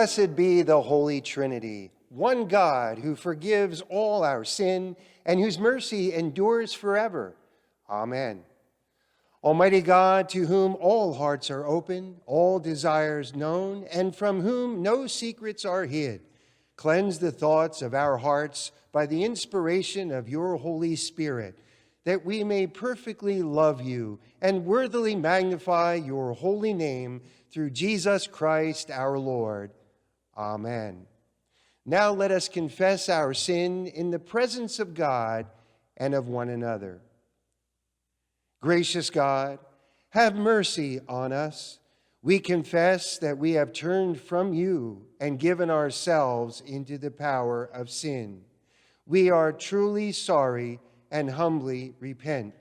Blessed be the Holy Trinity, one God who forgives all our sin and whose mercy endures forever. Amen. Almighty God, to whom all hearts are open, all desires known, and from whom no secrets are hid, cleanse the thoughts of our hearts by the inspiration of your Holy Spirit, that we may perfectly love you and worthily magnify your holy name through Jesus Christ our Lord. Amen. Now let us confess our sin in the presence of God and of one another. Gracious God, have mercy on us. We confess that we have turned from you and given ourselves into the power of sin. We are truly sorry and humbly repent.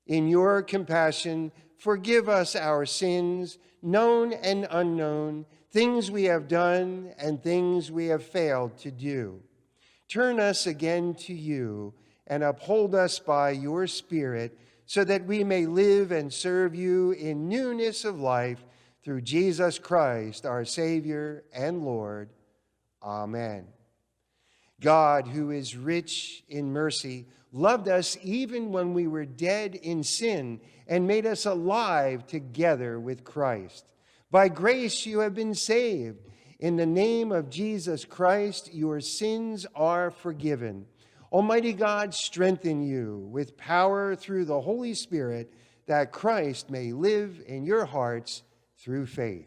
In your compassion, forgive us our sins, known and unknown, things we have done and things we have failed to do. Turn us again to you and uphold us by your Spirit, so that we may live and serve you in newness of life through Jesus Christ, our Savior and Lord. Amen. God, who is rich in mercy, loved us even when we were dead in sin and made us alive together with Christ. By grace you have been saved. In the name of Jesus Christ, your sins are forgiven. Almighty God, strengthen you with power through the Holy Spirit, that Christ may live in your hearts through faith.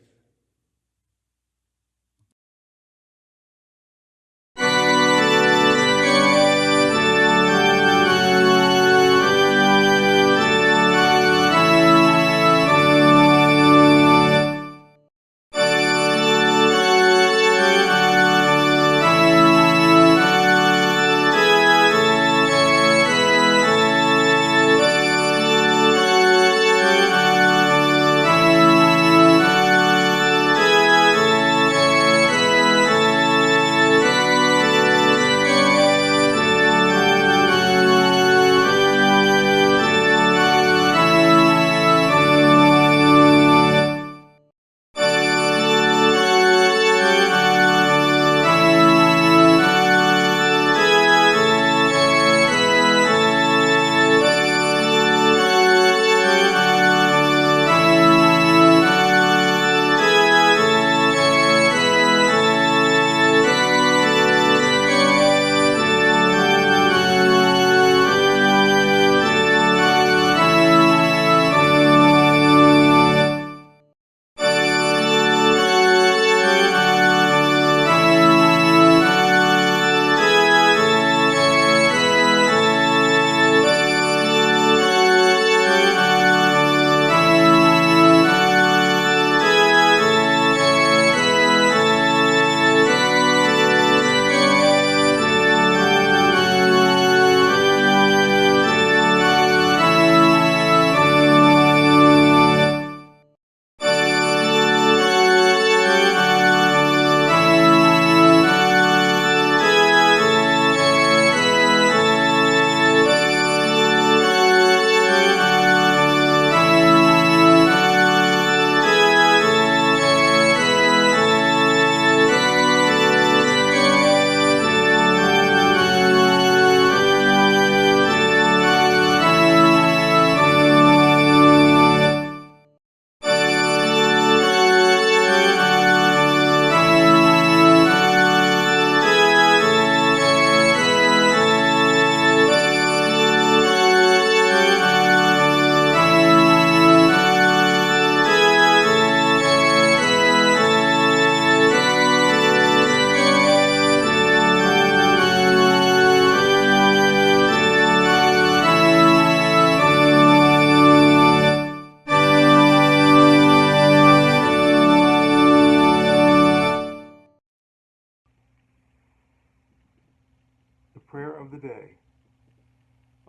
Prayer of the day.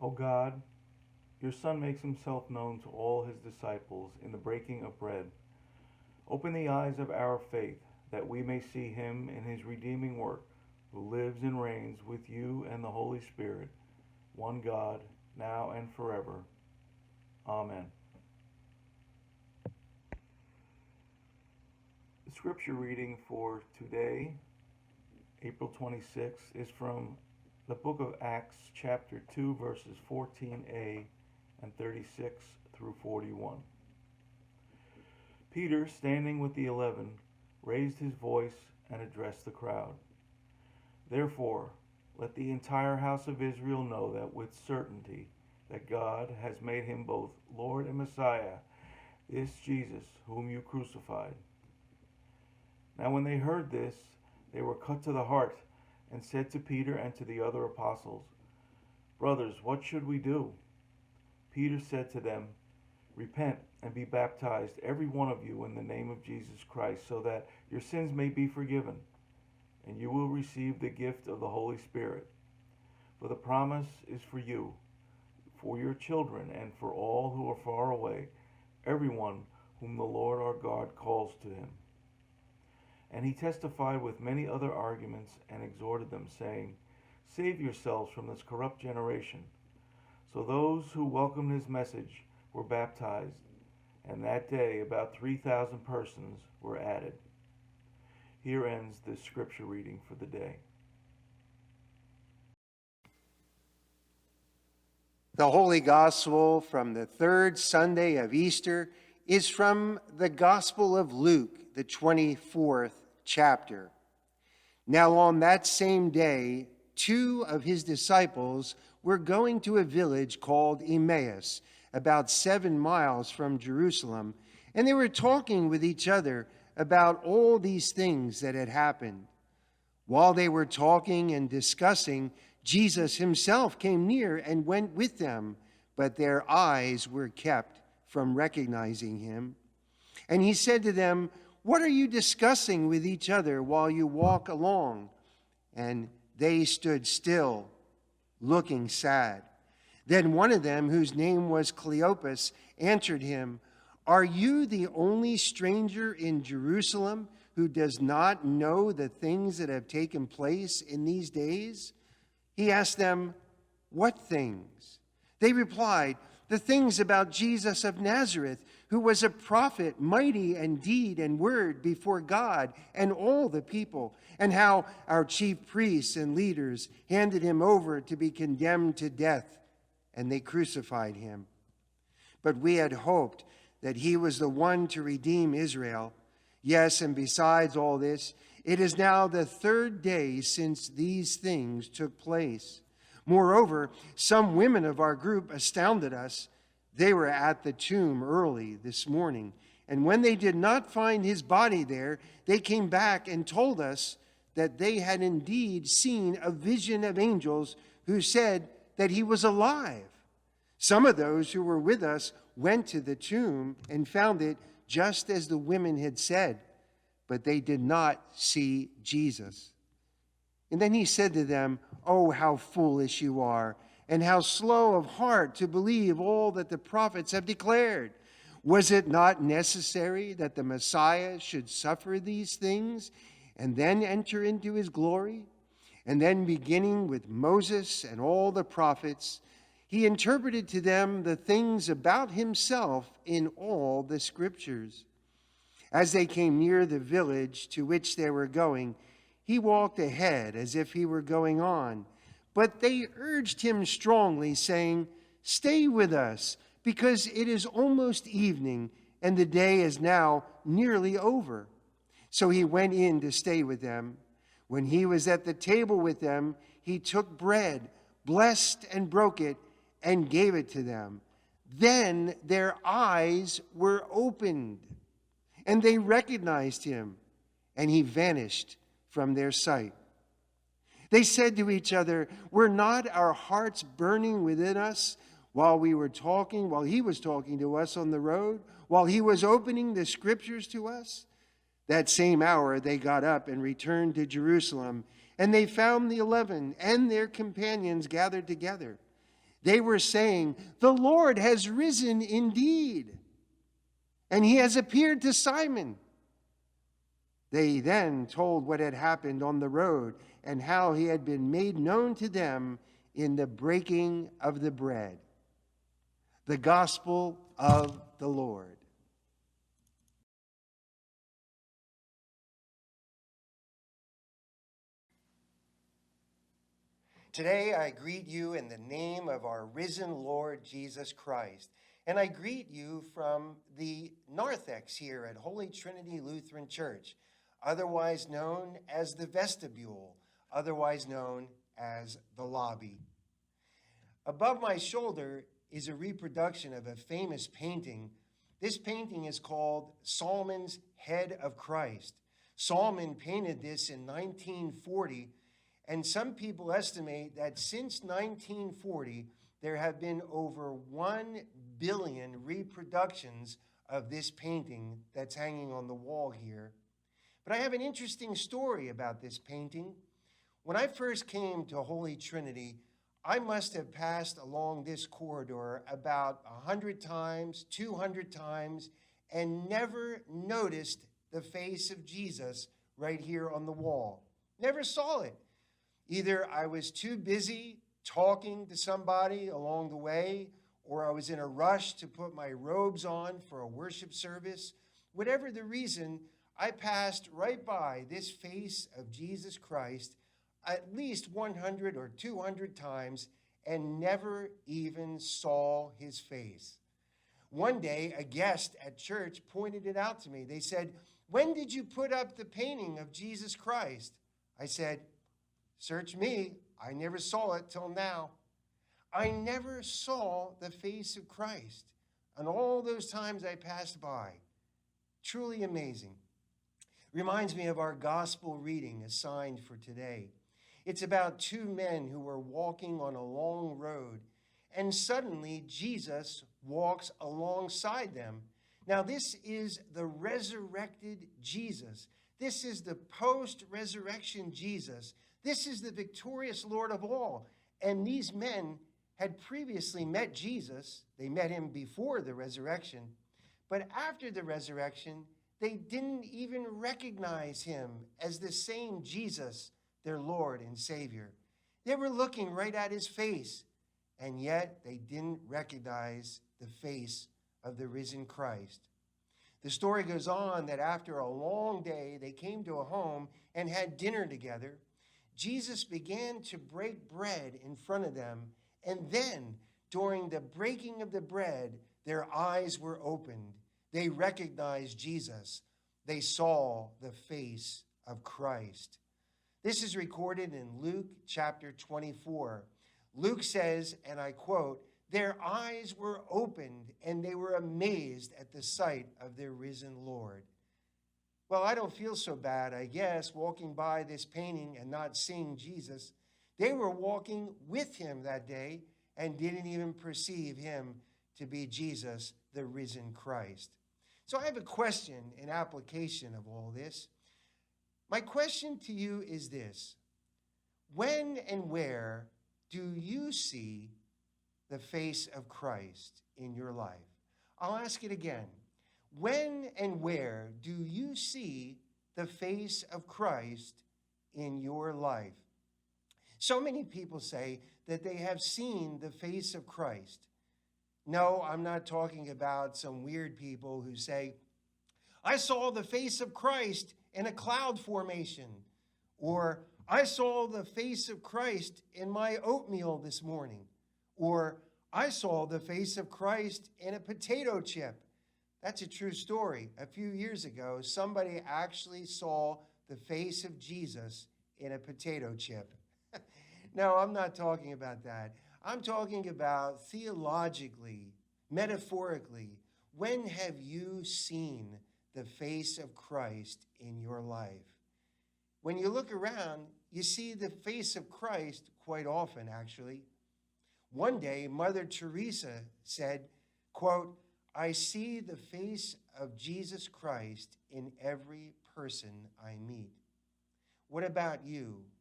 O God, your Son makes himself known to all his disciples in the breaking of bread. Open the eyes of our faith, that we may see him in his redeeming work, who lives and reigns with you and the Holy Spirit, one God, now and forever. Amen. scripture reading for today, April 26th, is from the book of Acts, chapter 2, verses 14a and 36 through 41. Peter, standing with the 11, raised his voice and addressed the crowd. Therefore, let the entire house of Israel know that with certainty that God has made him both Lord and Messiah, this Jesus whom you crucified. Now when they heard this, they were cut to the heart and said to Peter and to the other apostles, Brothers, what should we do? Peter said to them, Repent and be baptized, every one of you, in the name of Jesus Christ, so that your sins may be forgiven, and you will receive the gift of the Holy Spirit. For the promise is for you, for your children, and for all who are far away, everyone whom the Lord our God calls to him. And he testified with many other arguments and exhorted them, saying, Save yourselves from this corrupt generation. So those who welcomed his message were baptized, and that day about 3,000 persons were added. Here ends the scripture reading for the day. The Holy Gospel from the third Sunday of Easter is from the Gospel of Luke, the 24th chapter. Now on that same day, 2 of his disciples were going to a village called Emmaus, about 7 miles from Jerusalem, and they were talking with each other about all these things that had happened. While they were talking and discussing, Jesus himself came near and went with them, but their eyes were kept from recognizing him. And he said to them, What are you discussing with each other while you walk along? And they stood still, looking sad. Then one of them, whose name was Cleopas, answered him, Are you the only stranger in Jerusalem who does not know the things that have taken place in these days? He asked them, What things? They replied, The things about Jesus of Nazareth, who was a prophet, mighty in deed and word before God and all the people, and how our chief priests and leaders handed him over to be condemned to death, and they crucified him. But we had hoped that he was the one to redeem Israel. Yes, and besides all this, it is now the 3rd day since these things took place. Moreover, some women of our group astounded us. They were at the tomb early this morning, and when they did not find his body there, they came back and told us that they had indeed seen a vision of angels who said that he was alive. Some of those who were with us went to the tomb and found it just as the women had said, but they did not see Jesus. And then he said to them, Oh, how foolish you are, and how slow of heart to believe all that the prophets have declared. Was it not necessary that the Messiah should suffer these things and then enter into his glory? And then, beginning with Moses and all the prophets, he interpreted to them the things about himself in all the scriptures. As they came near the village to which they were going, he walked ahead as if he were going on. But they urged him strongly, saying, Stay with us, because it is almost evening, and the day is now nearly over. So he went in to stay with them. When he was at the table with them, he took bread, blessed and broke it, and gave it to them. Then their eyes were opened, and they recognized him, and he vanished from their sight. They said to each other, Were not our hearts burning within us while he was talking to us on the road, while he was opening the scriptures to us? That same hour they got up and returned to Jerusalem, and they found the 11 and their companions gathered together. They were saying, The Lord has risen indeed, and he has appeared to Simon. They then told what had happened on the road and how he had been made known to them in the breaking of the bread. The Gospel of the Lord. Today I greet you in the name of our risen Lord Jesus Christ, and I greet you from the narthex here at Holy Trinity Lutheran Church, otherwise known as the vestibule, otherwise known as the lobby. Above my shoulder is a reproduction of a famous painting. This painting is called Solomon's Head of Christ. Solomon painted this in 1940, and some people estimate that since 1940, there have been over 1 billion reproductions of this painting that's hanging on the wall here. But I have an interesting story about this painting. When I first came to Holy Trinity, I must have passed along this corridor about 100 times, 200 times, and never noticed the face of Jesus right here on the wall. Never saw it. Either I was too busy talking to somebody along the way, or I was in a rush to put my robes on for a worship service. Whatever the reason, I passed right by this face of Jesus Christ at least 100 or 200 times and never even saw his face. One day, a guest at church pointed it out to me. They said, "When did you put up the painting of Jesus Christ?" I said, "Search me. I never saw it till now." I never saw the face of Christ. And all those times I passed by. Truly amazing. Reminds me of our gospel reading assigned for today. It's about 2 men who were walking on a long road, and suddenly Jesus walks alongside them. Now, this is the resurrected Jesus. This is the post-resurrection Jesus. This is the victorious Lord of all. And these men had previously met Jesus. They met him before the resurrection. But after the resurrection, they didn't even recognize him as the same Jesus, their Lord and Savior. They were looking right at his face, and yet they didn't recognize the face of the risen Christ. The story goes on that after a long day, they came to a home and had dinner together. Jesus began to break bread in front of them, and then, during the breaking of the bread, their eyes were opened. They recognized Jesus. They saw the face of Christ. This is recorded in Luke chapter 24. Luke says, and I quote, "Their eyes were opened and they were amazed at the sight of their risen Lord." Well, I don't feel so bad, I guess, walking by this painting and not seeing Jesus. They were walking with him that day and didn't even perceive him to be Jesus, the risen Christ. So I have a question in application of all this. My question to you is this: when and where do you see the face of Christ in your life? I'll ask it again. When and where do you see the face of Christ in your life? So many people say that they have seen the face of Christ. No, I'm not talking about some weird people who say, "I saw the face of Christ in a cloud formation," or "I saw the face of Christ in my oatmeal this morning," or "I saw the face of Christ in a potato chip." That's a true story. A few years ago, somebody actually saw the face of Jesus in a potato chip. No, I'm not talking about that. I'm talking about theologically, metaphorically. When have you seen the face of Christ in your life? When you look around, you see the face of Christ quite often, actually. One day, Mother Teresa said, quote, "I see the face of Jesus Christ in every person I meet." What about you?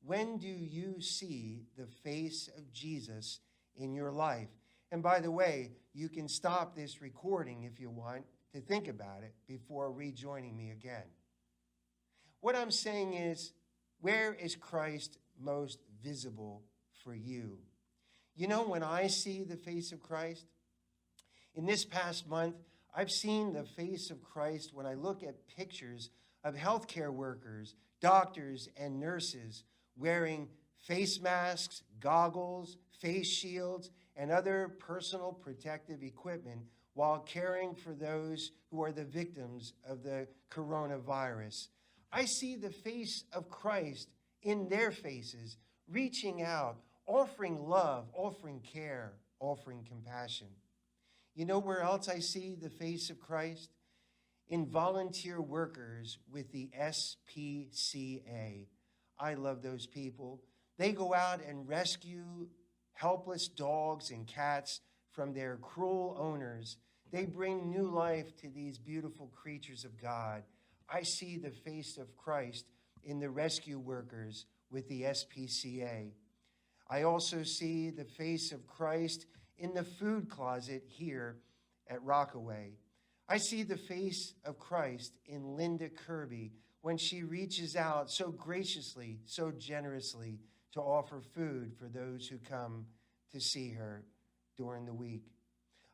When do you see the face of Jesus in your life? And by the way, you can stop this recording if you want to think about it before rejoining me again. What I'm saying is, where is Christ most visible for you? You know, when I see the face of Christ, in this past month, I've seen the face of Christ when I look at pictures of healthcare workers, doctors, and nurses wearing face masks, goggles, face shields, and other personal protective equipment while caring for those who are the victims of the coronavirus. I see the face of Christ in their faces, reaching out, offering love, offering care, offering compassion. You know where else I see the face of Christ? In volunteer workers with the SPCA. I love those people. They go out and rescue helpless dogs and cats from their cruel owners. They bring new life to these beautiful creatures of God. I see the face of Christ in the rescue workers with the SPCA. I also see the face of Christ in the food closet here at Rockaway. I see the face of Christ in Linda Kirby when she reaches out so graciously, so generously to offer food for those who come to see her during the week.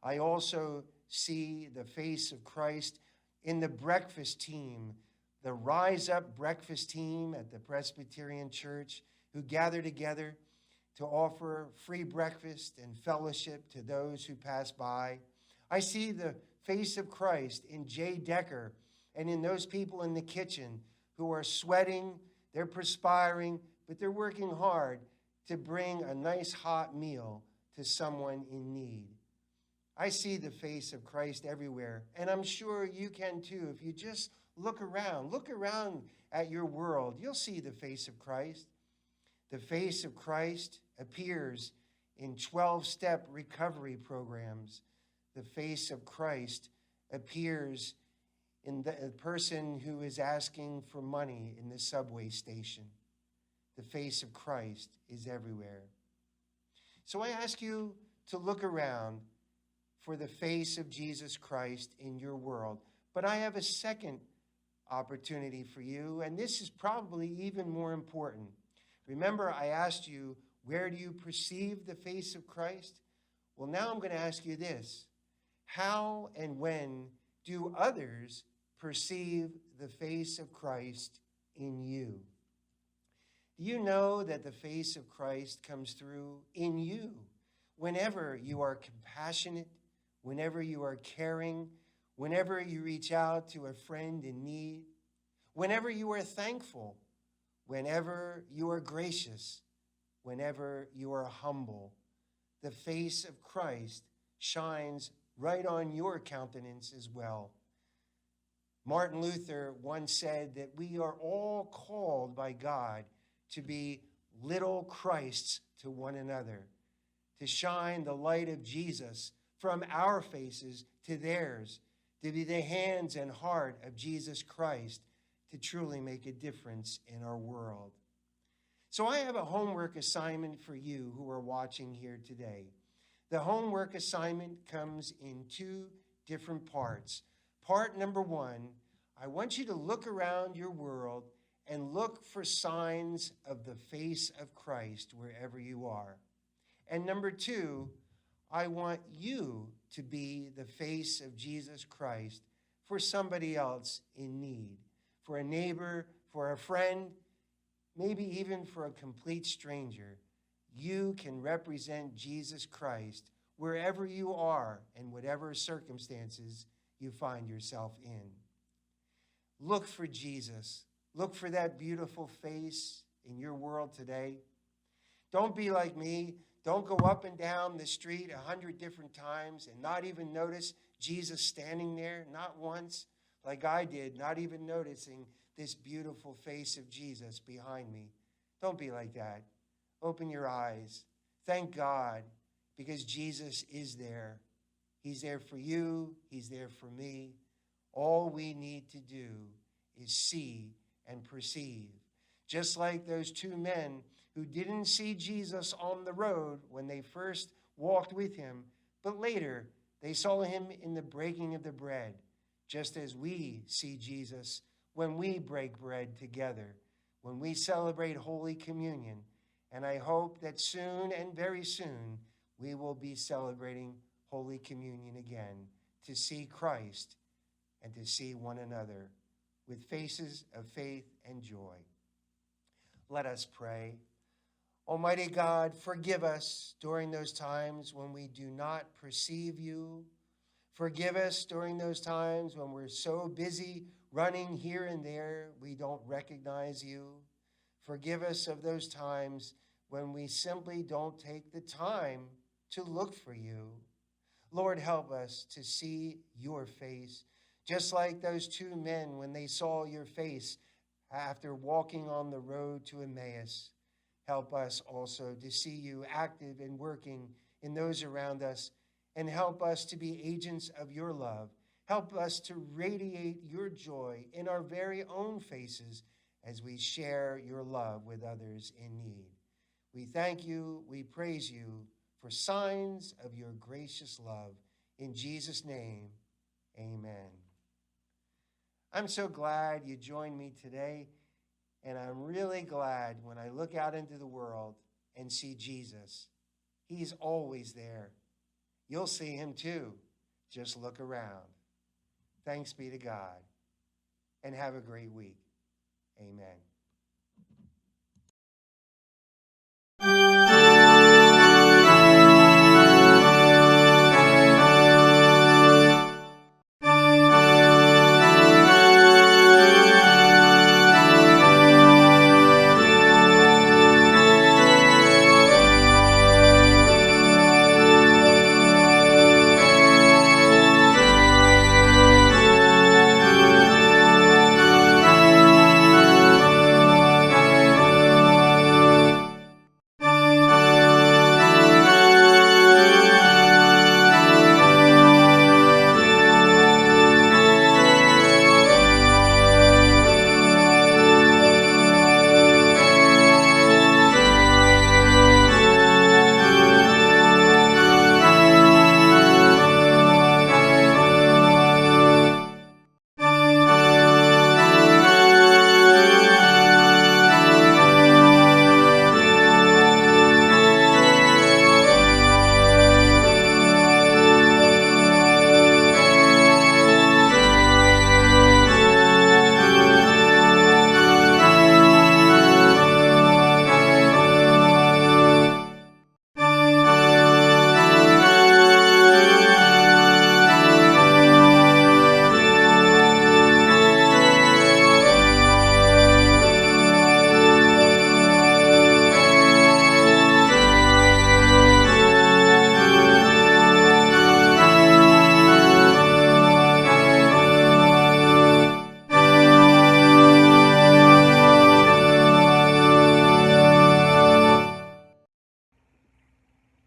I also see the face of Christ in the breakfast team, the Rise Up breakfast team at the Presbyterian Church, who gather together to offer free breakfast and fellowship to those who pass by. I see the face of Christ in Jay Decker and in those people in the kitchen who are sweating, they're perspiring, but they're working hard to bring a nice hot meal to someone in need. I see the face of Christ everywhere, and I'm sure you can too. If you just look around at your world, you'll see the face of Christ. The face of Christ appears in 12-step recovery programs. The face of Christ appears in the person who is asking for money in the subway station. The face of Christ is everywhere. So I ask you to look around for the face of Jesus Christ in your world. But I have a second opportunity for you, and this is probably even more important. Remember, I asked you, where do you perceive the face of Christ? Well, now I'm going to ask you this. How and when do others perceive the face of Christ in you? Do you know that the face of Christ comes through in you whenever you are compassionate, whenever you are caring, whenever you reach out to a friend in need, whenever you are thankful, whenever you are gracious, whenever you are humble? The face of Christ shines right on your countenance as well. Martin Luther once said that we are all called by God to be little Christs to one another, to shine the light of Jesus from our faces to theirs, to be the hands and heart of Jesus Christ, to truly make a difference in our world. So I have a homework assignment for you who are watching here today. The homework assignment comes in two different parts. Part number one, I want you to look around your world and look for signs of the face of Christ wherever you are. And number two, I want you to be the face of Jesus Christ for somebody else in need, for a neighbor, for a friend, maybe even for a complete stranger. You can represent Jesus Christ wherever you are and whatever circumstances you find yourself in. Look for Jesus. Look for that beautiful face in your world today. Don't be like me. Don't go up and down the street 100 different times and not even notice Jesus standing there, not once, like I did, not even noticing this beautiful face of Jesus behind me. Don't be like that. Open your eyes. Thank God, because Jesus is there. He's there for you. He's there for me. All we need to do is see and perceive. Just like those two men who didn't see Jesus on the road when they first walked with him, but later they saw him in the breaking of the bread, just as we see Jesus when we break bread together, when we celebrate Holy Communion. And I hope that soon and very soon we will be celebrating Holy Communion again to see Christ and to see one another with faces of faith and joy. Let us pray. Almighty God, forgive us during those times when we do not perceive you. Forgive us during those times when we're so busy running here and there, we don't recognize you. Forgive us of those times when we simply don't take the time to look for you. Lord, help us to see your face, just like those two men when they saw your face after walking on the road to Emmaus. Help us also to see you active and working in those around us, and help us to be agents of your love. Help us to radiate your joy in our very own faces as we share your love with others in need. We thank you, we praise you for signs of your gracious love. In Jesus' name, amen. I'm so glad you joined me today, and I'm really glad when I look out into the world and see Jesus. He's always there. You'll see him too. Just look around. Thanks be to God, and have a great week. Amen.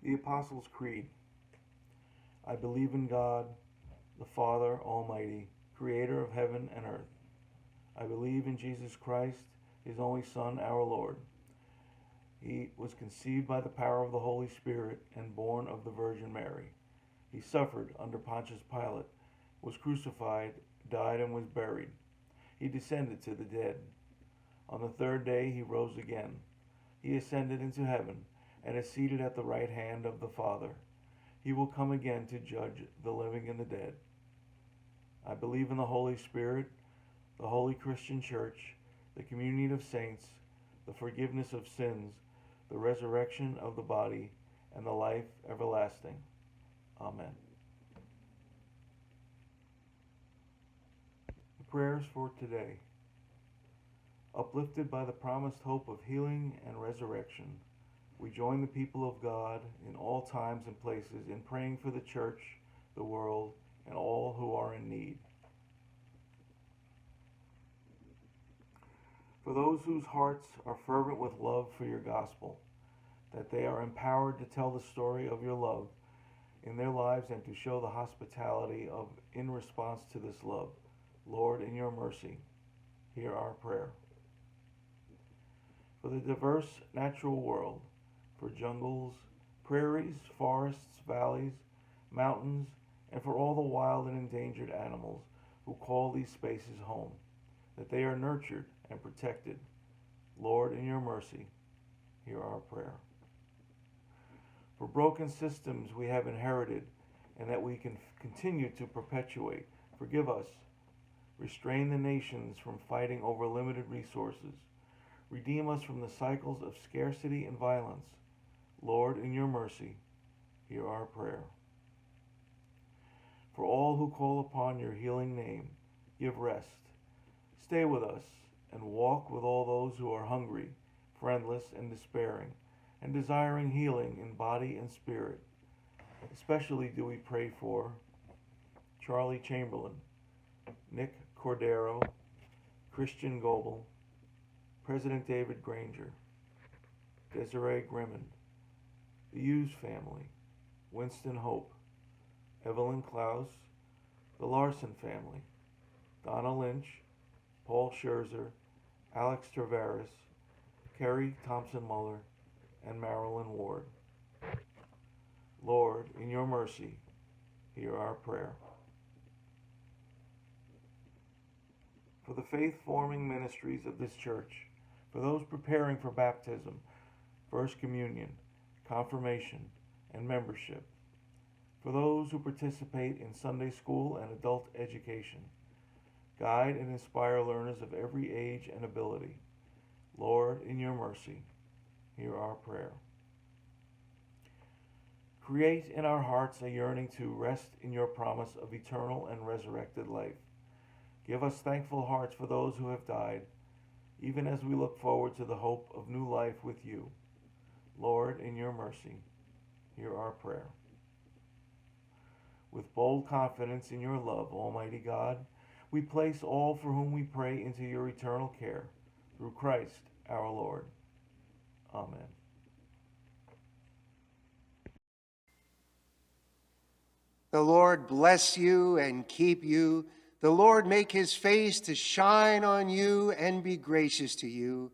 The Apostles' Creed. I believe in God, the Father Almighty, creator of heaven and earth. I believe in Jesus Christ, his only Son, our Lord. He was conceived by the power of the Holy Spirit and born of the Virgin Mary. He suffered under Pontius Pilate, was crucified, died, and was buried. He descended to the dead. On the third day he rose again. He ascended into heaven and is seated at the right hand of the Father. He will come again to judge the living and the dead. I believe in the Holy Spirit, the holy Christian Church, the communion of saints, the forgiveness of sins, the resurrection of the body, and the life everlasting. Amen. The prayers for today. Uplifted by the promised hope of healing and resurrection, we join the people of God in all times and places in praying for the church, the world, and all who are in need. For those whose hearts are fervent with love for your gospel, that they are empowered to tell the story of your love in their lives and to show the hospitality of in response to this love. Lord, in your mercy, hear our prayer. For the diverse natural world, for jungles, prairies, forests, valleys, mountains, and for all the wild and endangered animals who call these spaces home, that they are nurtured and protected. Lord, in your mercy, hear our prayer. For broken systems we have inherited and that we can continue to perpetuate, forgive us. Restrain the nations from fighting over limited resources. Redeem us from the cycles of scarcity and violence. Lord, in your mercy, hear our prayer. For all who call upon your healing name, give rest. Stay with us and walk with all those who are hungry, friendless, and despairing, and desiring healing in body and spirit. Especially do we pray for Charlie Chamberlain, Nick Cordero, Christian Goebel, President David Granger, Desiree Grimond, the Hughes family, Winston Hope, Evelyn Klaus, the Larson family, Donna Lynch, Paul Scherzer, Alex Tavares, Kerry Thompson Muller, and Marilyn Ward. Lord, in your mercy, hear our prayer. For the faith-forming ministries of this church, for those preparing for baptism, First Communion, confirmation, and membership, for those who participate in Sunday school and adult education, guide and inspire learners of every age and ability. Lord, in your mercy, hear our prayer. Create in our hearts a yearning to rest in your promise of eternal and resurrected life. Give us thankful hearts for those who have died, even as we look forward to the hope of new life with you. Lord, in your mercy, hear our prayer. With bold confidence in your love, Almighty God, we place all for whom we pray into your eternal care, through Christ our Lord. Amen. The Lord bless you and keep you. The Lord make his face to shine on you and be gracious to you.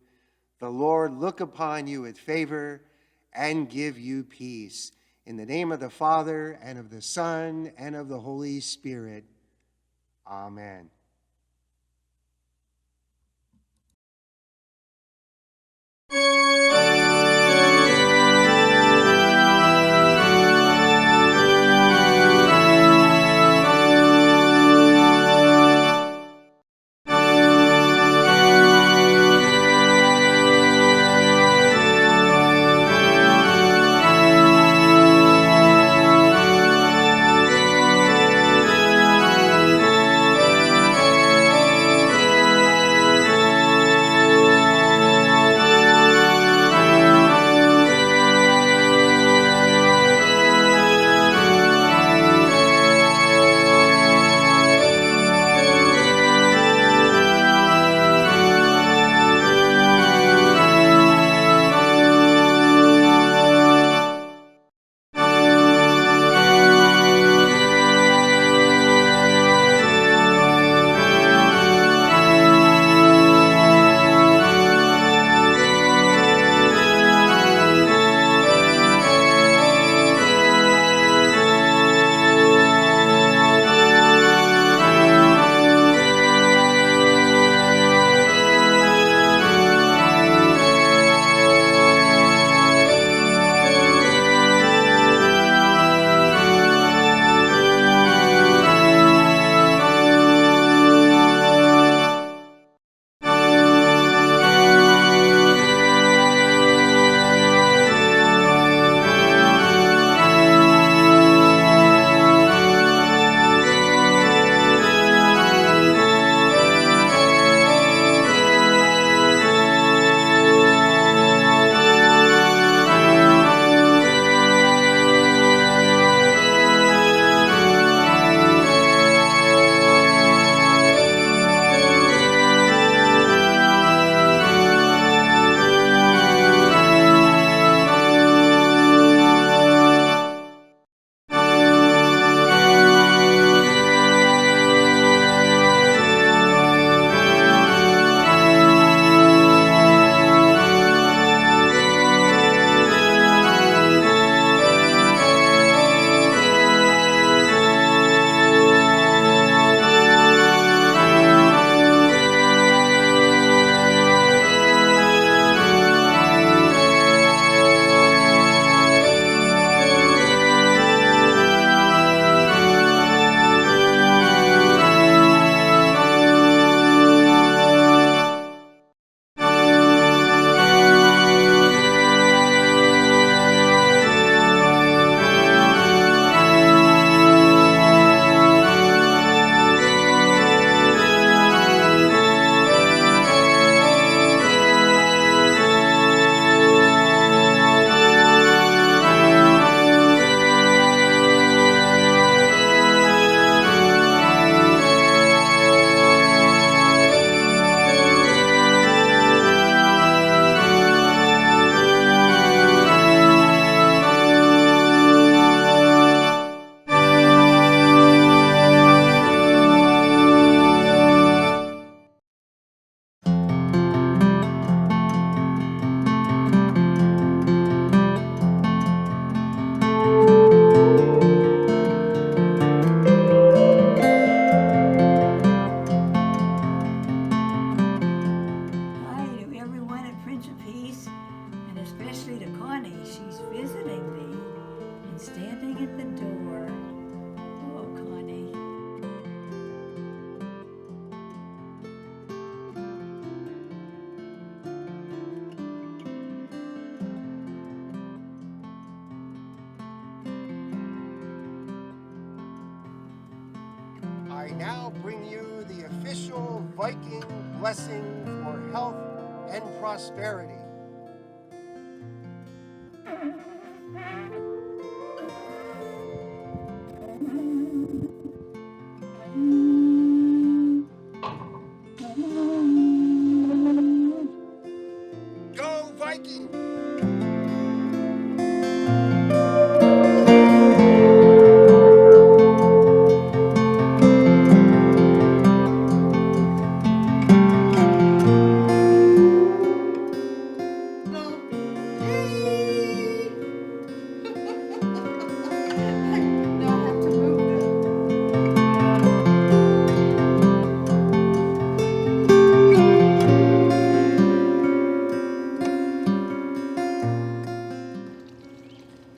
The Lord look upon you with favor and give you peace. In the name of the Father, and of the Son, and of the Holy Spirit. Amen. now bring you the official Viking blessing for health and prosperity. Go Viking!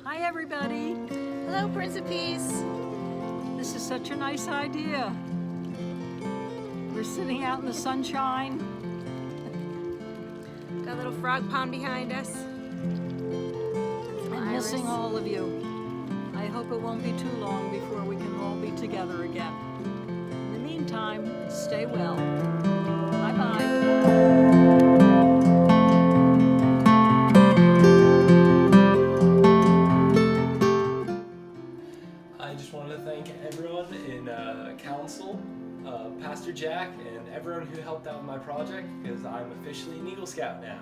Hi, everybody. Hello, Prince of Peace. This is such a nice idea. We're sitting out in the sunshine. Got a little frog pond behind us. I'm missing all of you. I hope it won't be too long before we can all be together again. In the meantime, stay well. Bye-bye. I just wanted to thank everyone in council, Pastor Jack, and everyone who helped out with my project, because I'm officially an Eagle Scout now.